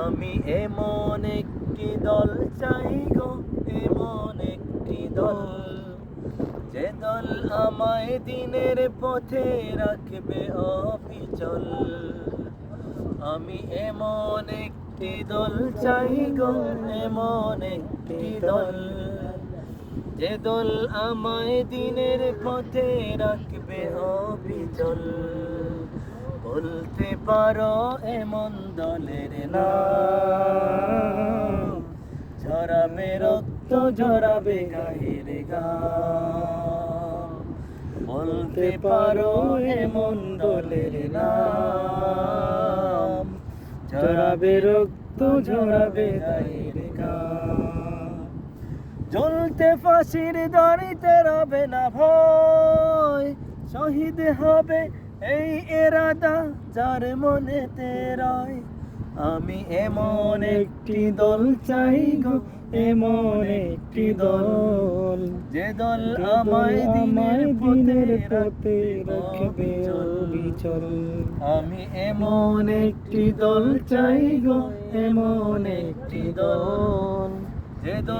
আমি এমন একটি দল চাই গো, এমন একটি দল, যে দল আমায় দিনের পথে রাখবে অবিচল। আমি এমন একটি দল চাই গো, এমন একটি দল, যে দল আমায় দিনের পথে রাখবে অবিচল। বলতে পারো এমন দলের নাম, ঝরাবে রক্ত ঝরাবে গায়ের ঘাম। বলতে পারো এমন দলের নাম, ঝরাবে রক্ত ঝরাবে গায়ের ঘাম। জ্বলতে ফাঁসির দড়িতে রবে না ভয়, শহীদ হবে এই এরাদা যার মনেতে রয়। আমি এমন একটি দল চাই গো, এমন একটি দল, যে দল আমায় দিনের পথে রাখবে অবিচল। আমি এমন একটি দল চাই গো, এমন একটি দল, যে দল